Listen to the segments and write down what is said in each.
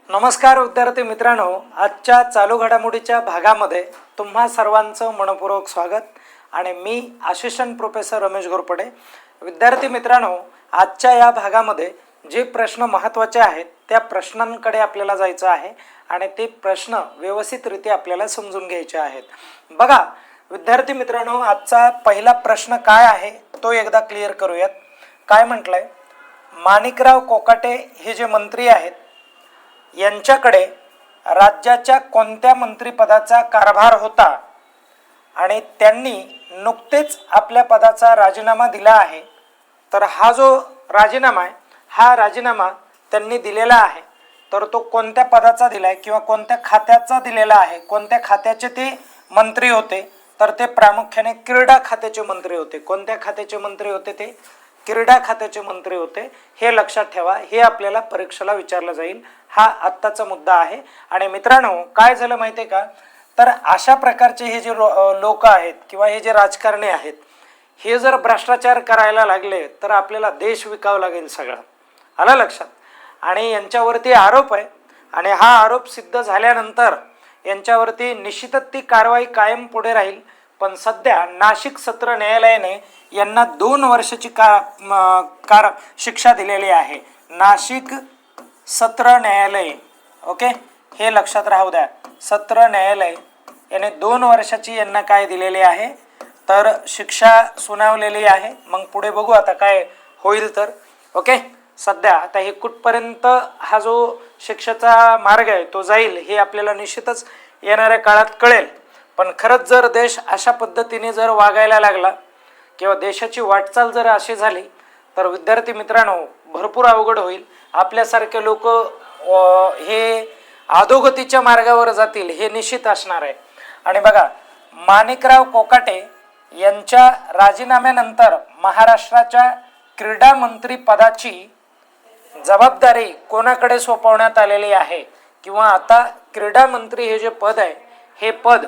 नमस्कार विद्यार्थी मित्रांनो, आजच्या चालू घडामोडीच्या भागामध्ये तुम्हा सर्वांचं मनपूर्वक स्वागत आणि मी असिस्टंट प्रोफेसर रमेश घोरपडे। विद्यार्थी मित्रांनो, आजच्या या भागामध्ये जे प्रश्न महत्त्वाचे आहेत त्या प्रश्नांकडे आपल्याला जायचं आहे आणि ते प्रश्न व्यवस्थितरित्या आपल्याला समजून घ्यायचे आहेत। बघा विद्यार्थी मित्रांनो, आजचा पहिला प्रश्न काय आहे तो एकदा क्लिअर करूयात। काय म्हटलंय, माणिकराव कोकाटे हे जे मंत्री आहेत यांच्याकडे राज्याच्या कोणत्या मंत्रिपदाचा कारभार होता आणि त्यांनी नुकतेच आपल्या पदाचा राजीनामा दिला आहे। तर हा जो राजीनामा आहे हा राजीनामा त्यांनी दिलेला आहे, तर तो कोणत्या पदाचा दिलाय किंवा कोणत्या खात्याचा दिलेला आहे, कोणत्या खात्याचे ते मंत्री होते, तर ते प्रामुख्याने क्रीडा खात्याचे मंत्री होते। कोणत्या खात्याचे मंत्री होते? ते क्रीडा खात्याचे मंत्री होते। हे लक्षात ठेवा, हे आपल्याला परीक्षेला विचारलं जाईल, हा आत्ताचा मुद्दा आहे। आणि मित्रांनो काय झालं माहिती आहे का, तर अशा प्रकारचे हे जे लोक आहेत किंवा हे जे राजकारणी आहेत हे जर भ्रष्टाचार करायला लागले तर आपल्याला देश विकावा लागेल सगळा, आलं लक्षात। आणि यांच्यावरती आरोप आहे आणि हा आरोप सिद्ध झाल्यानंतर यांच्यावरती निश्चितच ती कारवाई कायम पुढे राहील। पण सध्या नाशिक सत्र न्यायालयाने यांना 2 वर्षाची शिक्षा दिलेली आहे। नाशिक सत्र न्यायालय, ओके, हे लक्षात राहू द्या। सत्र न्यायालय याने 2 वर्षाची यांना काय दिलेली आहे, तर शिक्षा सुनावलेली आहे। मग पुढे बघू आता काय होईल तर, ओके। सध्या आता हे कुठपर्यंत हा जो शिक्षेचा मार्ग आहे तो जाईल हे आपल्याला निश्चितच येणाऱ्या काळात कळेल। पण खरंच जर देश अशा पद्धतीने जर वागायला लागला किंवा देशाची वाटचाल जर अशी झाली तर विद्यार्थी मित्रांनो भरपूर अवघड होईल। आपल्यासारखे लोक हे अधोगतीच्या मार्गावर जातील हे निश्चित असणार आहे। आणि बघा, माणिकराव कोकाटे यांच्या राजीनाम्यानंतर महाराष्ट्राच्या क्रीडा मंत्री पदाची जबाबदारी कोणाकडे सोपवण्यात आलेली आहे किंवा आता क्रीडा मंत्री हे जे पद आहे हे पद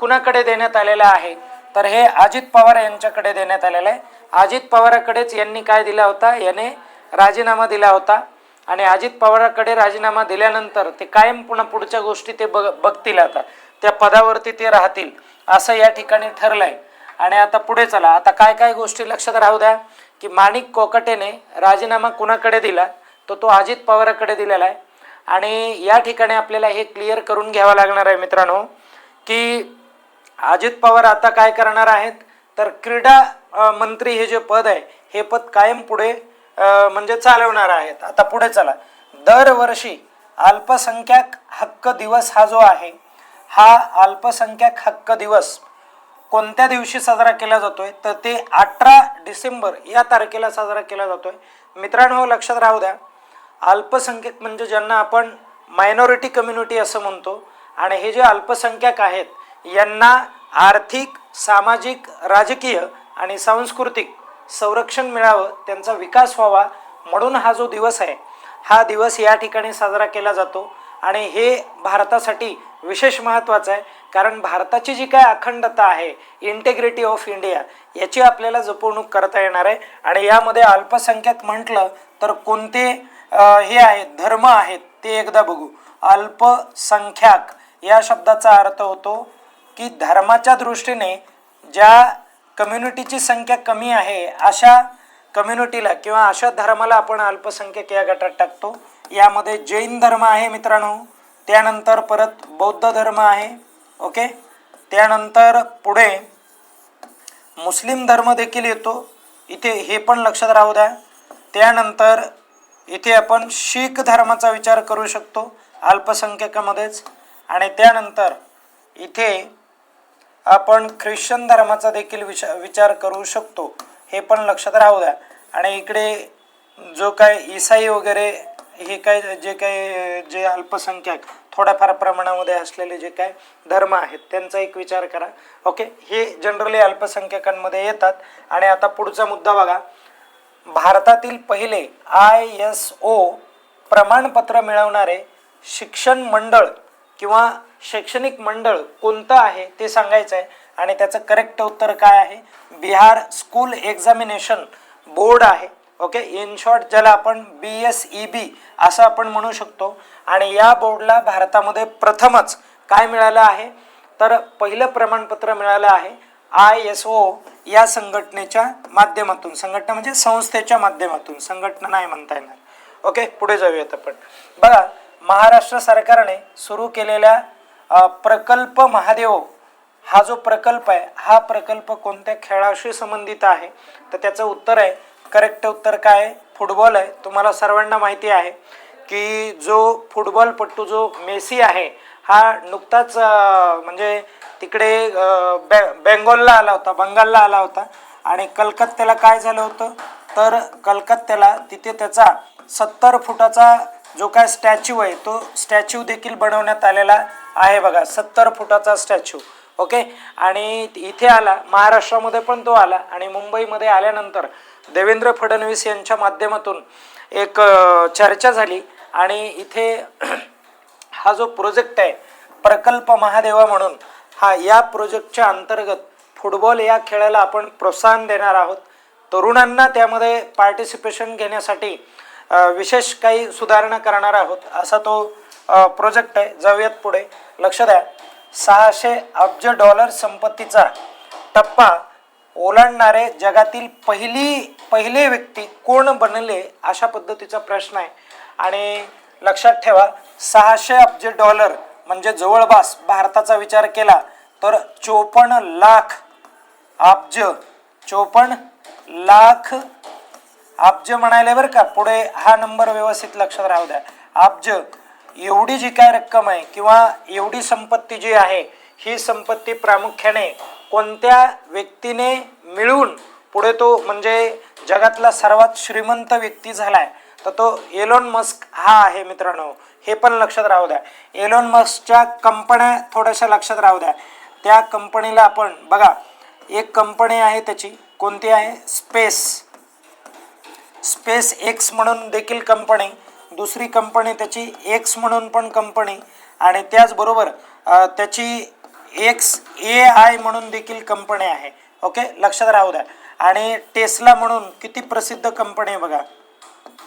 कुणाकडे देण्यात आलेलं आहे, तर हे अजित पवार यांच्याकडे देण्यात आलेलं आहे। अजित पवाराकडेच यांनी काय दिला होता, याने राजीनामा दिला होता आणि अजित पवाराकडे राजीनामा दिल्यानंतर ते कायम पुढच्या गोष्टी ते बघतील, आता त्या पदावरती ते राहतील असं या ठिकाणी ठरलंय। आणि आता पुढे चला, आता काय काय गोष्टी लक्षात राहू द्या की माणिक कोकाटेने राजीनामा कुणाकडे दिला, तो अजित पवाराकडे दिलेला आहे। आणि या ठिकाणी आपल्याला हे क्लिअर करून घ्यावं लागणार आहे मित्रांनो की अजित पवार आता काय करणार आहेत, तर क्रीडा मंत्री हे जे पद आहे हे पद कायम पुढे म्हणजे चालवणार आहेत। आता पुढे चला, दरवर्षी अल्पसंख्याक हक्क दिवस हा जो आहे हा अल्पसंख्याक हक्क दिवस कोणत्या दिवशी साजरा केला जातोय, तर ते 18 डिसेंबर या तारखेला साजरा केला जातोय। मित्रांनो लक्षात राहू द्या, अल्पसंख्याक म्हणजे ज्यांना आपण मायनॉरिटी कम्युनिटी असं म्हणतो, आणि हे जे अल्पसंख्याक आहेत यांना आर्थिक, सामाजिक, राजकीय आणि सांस्कृतिक संरक्षण मिळावं, त्यांचा विकास व्हावा म्हणून हा जो दिवस आहे हा दिवस या ठिकाणी साजरा केला जातो। आणि हे भारतासाठी विशेष महत्त्वाचं आहे, कारण भारताची जी काय अखंडता आहे, इंटेग्रिटी ऑफ इंडिया, याची आपल्याला जपवणूक करता येणार आहे। आणि यामध्ये अल्पसंख्याक म्हटलं तर कोणते हे आहेत, धर्म आहेत ते एकदा बघू। अल्पसंख्याक या शब्दाचा अर्थ होतो की धर्माच्या दृष्टीने ज्या कम्युनिटीची संख्या कमी आहे अशा कम्युनिटीला किंवा अशा धर्माला आपण अल्पसंख्याक या गटात टाकतो। यामध्ये जैन धर्म आहे मित्रांनो, त्यानंतर परत बौद्ध धर्म आहे, ओके, त्यानंतर पुढे मुस्लिम धर्म देखील येतो इथे, हे पण लक्षात राहू द्या। त्यानंतर इथे आपण शीख धर्माचा विचार करू शकतो अल्पसंख्याकामध्येच, आणि त्यानंतर इथे आपण ख्रिश्चन धर्माचा देखील विचार करू शकतो, हे पण लक्षात राहू द्या। आणि इकडे जो काय ईसाई वगैरे हे काय जे अल्पसंख्याक थोड्याफार प्रमाणामध्ये असलेले जे काय धर्म आहेत त्यांचा एक विचार करा, ओके, हे जनरली अल्पसंख्याकांमध्ये येतात। आणि आता पुढचा मुद्दा बघा, भारतातील पहिले ISO प्रमाणपत्र मिळवणारे शिक्षण मंडळ किंवा शैक्षणिक मंडळ कोणतं आहे ते सांगायचं आहे आणि त्याचं करेक्ट उत्तर काय आहे, बिहार स्कूल एक्झामिनेशन बोर्ड आहे। ओके, इन शॉर्ट ज्याला आपण BSEB असं आपण म्हणू शकतो. आणि या बोर्डला भारतामध्ये प्रथमच काय मिळालं आहे, तर पहिलं प्रमाणपत्र मिळालं आहे ISO या संघटनेच्या माध्यमातून. संघटना म्हणजे संस्थेच्या माध्यमातून, संघटना नाही म्हणता येणार. ओके, पुढे जाऊयात आपण. बघा, महाराष्ट्र सरकारने सुरू केलेल्या प्रकल्प महादेव हा जो प्रकल्प आहे, हा प्रकल्प कोणत्या खेळाशी संबंधित आहे, तर त्याचं उत्तर आहे, करेक्ट उत्तर काय आहे, फुटबॉल आहे. तुम्हाला सर्वांना माहिती आहे की जो फुटबॉलपटू जो मेसी आहे हा नुकताच म्हणजे तिकडे बेंगॉलला आला होता, बंगालला आला होता. आणि कलकत्त्याला काय झालं होतं, तर कलकत्त्याला तिथे त्याचा 70 फुटाचा जो काय स्टॅच्यू आहे तो स्टॅच्यू देखील बनवण्यात आलेला आहे. बघा, 70 फुटाचा स्टॅच्यू. ओके, आणि इथे आला, महाराष्ट्रामध्ये पण तो आला. आणि मुंबईमध्ये आल्यानंतर देवेंद्र फडणवीस यांच्या माध्यमातून एक चर्चा झाली. आणि इथे हा जो प्रोजेक्ट आहे प्रकल्प महादेवा म्हणून, हा या प्रोजेक्टच्या अंतर्गत फुटबॉल या खेळाला आपण प्रोत्साहन देणार आहोत. तरुणांना त्यामध्ये पार्टिसिपेशन घेण्यासाठी विशेष काही सुधारणा करणार आहोत, असा तो प्रोजेक्ट आहे. जाऊयात पुढे. लक्ष द्या, 600 अब्ज डॉलर संपत्तीचा टप्पा ओलांडणारे जगातील पहिले व्यक्ती कोण बनले, अशा पद्धतीचा प्रश्न आहे. आणि लक्षात ठेवा, 600 अब्ज डॉलर म्हणजे जवळपास भारताचा विचार केला तर 54 लाख अब्ज, 54 लाख अब्ज म्हणाले बरं का. पुढे हा नंबर व्यवस्थित लक्षात राहू द्या. अब्ज एवढी जी काय रक्कम आहे किंवा एवढी संपत्ती जी आहे, ही संपत्ती प्रामुख्याने कोणत्या व्यक्तीने मिळून पुढे तो म्हणजे जगातला सर्वात श्रीमंत व्यक्ती झालाय, तर तो एलोन मस्क हा आहे मित्रांनो. हे पण लक्षात राहू द्या. एलोन मस्कच्या कंपन्या थोड्याशा लक्षात राहू द्या. त्या कंपनीला आपण बघा, एक कंपनी आहे त्याची, कोणती आहे, स्पेस एक्स म्हणून देखील कंपनी, दुसरी कंपनी त्याची एक्स म्हणून पण कंपनी, आणि त्याचबरोबर त्याची XAI म्हणून देखील कंपनी आहे. ओके, लक्षात राहू द्या. आणि टेस्ला म्हणून किती प्रसिद्ध कंपनी आहे बघा,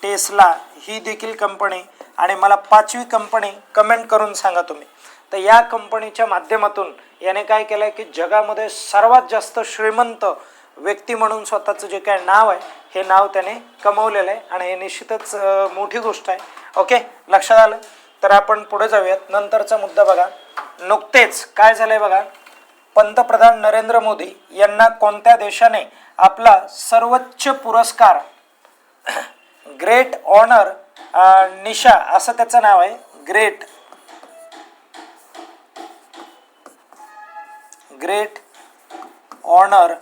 टेस्ला ही देखील कंपनी. आणि मला 5वी कंपनी कमेंट करून सांगा तुम्ही. तर या कंपनीच्या माध्यमातून याने काय केलं आहे की जगामध्ये सर्वात जास्त श्रीमंत व्यक्ती म्हणून स्वतःचं जे काय नाव आहे, हे नाव त्याने कमवलेलं आहे. आणि हे निश्चितच मोठी गोष्ट आहे. ओके, लक्षात आलं. तर आपण पुढे जाऊयात. नंतरचा मुद्दा बघा, नुकतेच काय झालंय बघा, पंतप्रधान नरेंद्र मोदी यांना कोणत्या देशाने आपला सर्वोच्च पुरस्कार ग्रेट ऑनर निशा असं त्याचं नाव आहे, ग्रेट ऑनर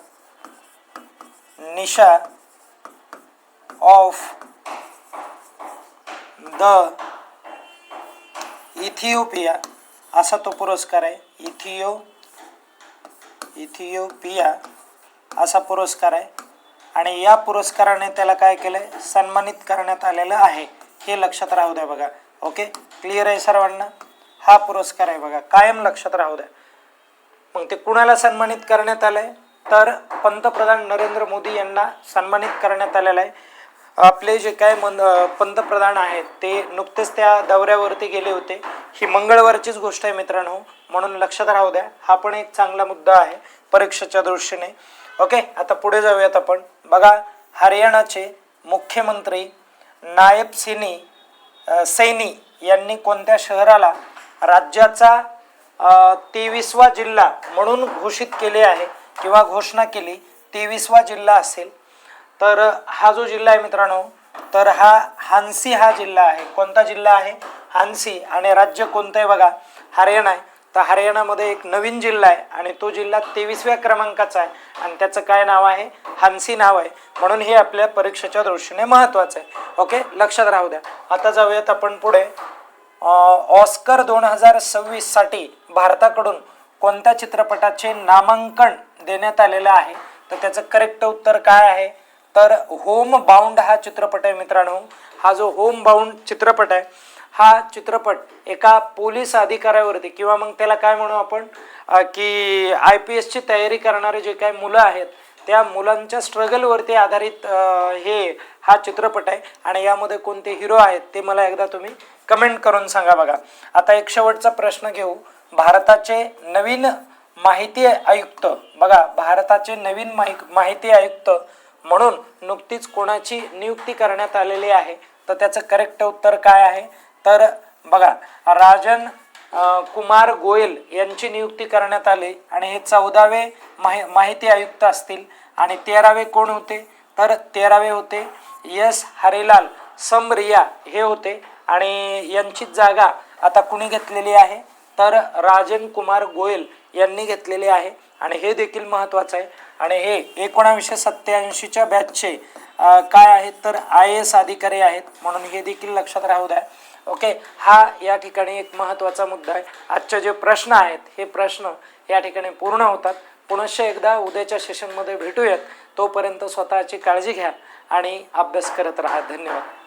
निशा ऑफ द इथिओपिया असा तो पुरस्कार आहे. इथिओपिया असा पुरस्कार आहे. आणि या पुरस्काराने त्याला काय केलंय, सन्मानित करण्यात आलेलं आहे. हे लक्षात राहू द्या बघा. ओके, क्लिअर आहे सर्वांना. हा पुरस्कार आहे बघा, कायम लक्षात राहू द्या. मग ते कुणाला सन्मानित करण्यात आलंय, तर पंतप्रधान नरेंद्र मोदी यांना सन्मानित करण्यात आलेलं आहे. आपले जे काय पंतप्रधान आहेत ते नुकतेच त्या दौऱ्यावरती गेले होते. ही मंगळवारचीच गोष्ट आहे मित्रांनो, म्हणून लक्षात राहू द्या. हा पण एक चांगला मुद्दा आहे परीक्षेच्या दृष्टीने. ओके, आता पुढे जाऊयात आपण. बघा, हरियाणाचे मुख्यमंत्री नायब सैनी यांनी कोणत्या शहराला राज्याचा 23वा जिल्हा म्हणून घोषित केले आहे किंवा घोषणा केली, 23वा जिल्हा असेल. तर हा जो जिल्हा आहे मित्रांनो, तर हा हान्सी हा जिल्हा आहे. कोणता जिल्हा आहे, हान्सी. आणि राज्य कोणतं आहे बघा, हरियाणा आहे. तर हरियाणामध्ये एक नवीन जिल्हा आहे आणि तो जिल्हा 23व्या क्रमांकाचा आहे आणि त्याचं काय नाव आहे, हान्सी नाव आहे. म्हणून हे आपल्या परीक्षेच्या दृष्टीने महत्त्वाचं आहे. ओके, लक्षात राहू द्या. आता जाऊयात आपण पुढे. ऑस्कर 2026 साठी भारताकडून कोणत्या चित्रपटाचे नामांकन देण्यात आलेलं आहे, तर त्याचं करेक्ट उत्तर काय आहे, तर होम बाउंड हा चित्रपट आहे मित्रांनो. हा जो होम बाउंड चित्रपट आहे, हा चित्रपट एका पोलीस अधिकाऱ्यावरती किंवा मग त्याला काय म्हणू आपण की IPSची तयारी करणारे जे काही मुलं आहेत त्या मुलांच्या स्ट्रगलवरती आधारित हा चित्रपट आहे आणि यामध्ये कोणते हिरो आहेत ते मला एकदा तुम्ही कमेंट करून सांगा. बघा आता एक शेवटचा प्रश्न घेऊ. भारताचे नवीन माहिती आयुक्त, बघा भारताचे नवीन माहिती आयुक्त म्हणून नुकतीच कोणाची नियुक्ती करण्यात आलेली आहे, तर त्याचं करेक्ट उत्तर काय आहे, तर बघा राजन कुमार गोयल यांची नियुक्ती करण्यात आली आणि हे 14वे माहिती आयुक्त असतील. आणि 13वे कोण होते, तर 13वे होते एस हरिलाल समरिया हे होते आणि यांची जागा आता कुणी घेतलेली आहे, तर राजन कुमार गोयल यांनी घेतलेले आहे. आणि हे देखील महत्त्वाचं आहे. आणि हे 1987च्या बॅचचे काय आहेत, तर IAS अधिकारी आहेत, म्हणून हे देखील लक्षात राहू द्या. ओके, हा या ठिकाणी एक महत्त्वाचा मुद्दा आहे. आजचे जे प्रश्न आहेत हे प्रश्न या ठिकाणी पूर्ण होतात. पुनश्च एकदा उद्याच्या सेशनमध्ये भेटूयात. तोपर्यंत स्वतःची काळजी घ्या आणि अभ्यास करत राहा. धन्यवाद.